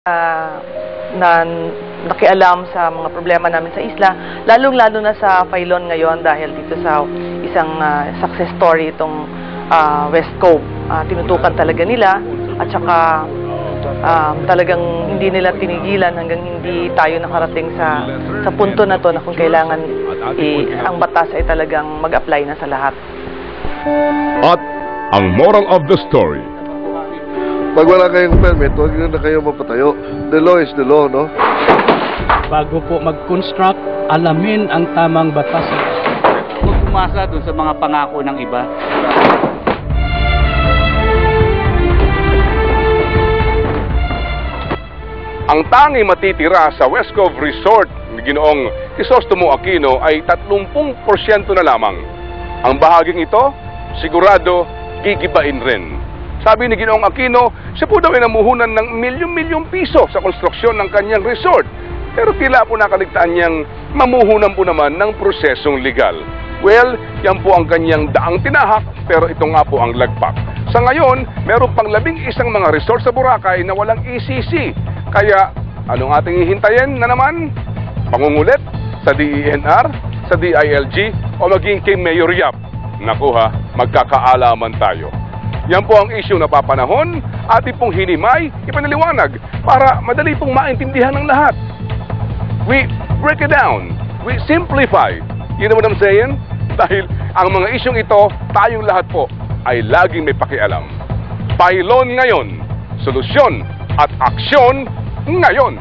Na nakialam sa mga problema namin sa isla, lalong-lalo na sa Failon ngayon dahil dito sa isang success story itong West Cove. Tinutukan talaga nila at saka talagang hindi nila tinigilan hanggang hindi tayo nakarating sa punto na to na kung kailangan ang batas ay talagang mag-apply na sa lahat. At ang moral of the story, pag wala kayong permit, huwag nyo na kayo mapatayo. The law is the law, no? Bago po mag-construct, alamin ang tamang batasan. Huwag umasa doon sa mga pangako ng iba. ang tangi matitira sa West Cove Resort ni Ginoong Crisostomo Aquino ay 30% na lamang. Ang bahaging ito, sigurado, gigibain rin. Sabi ni Ginoong Aquino, siya po daw ay namuhunan ng milyong-milyong piso sa konstruksyon ng kanyang resort. Pero tila po nakaligtaan niyang mamuhunan po naman ng prosesong legal. Well, yan po ang kanyang daang tinahak, pero ito nga po ang lagpak. Sa ngayon, meron pang 11 mga resort sa Boracay na walang ECC. Kaya, anong ating hihintayin na naman? Pangungulit sa DENR, sa DILG, o maging kay Mayor Yap. Naku ha, magkakaalaman tayo. Yan po ang issue na papanahon, ating pong hinimay, ipanaliwanag, para madali pong maintindihan ng lahat. We break it down, we simplify. You know what I'm saying? Dahil ang mga isyong ito, tayong lahat po, ay laging may pakialam. Failon ngayon, solusyon at aksyon ngayon.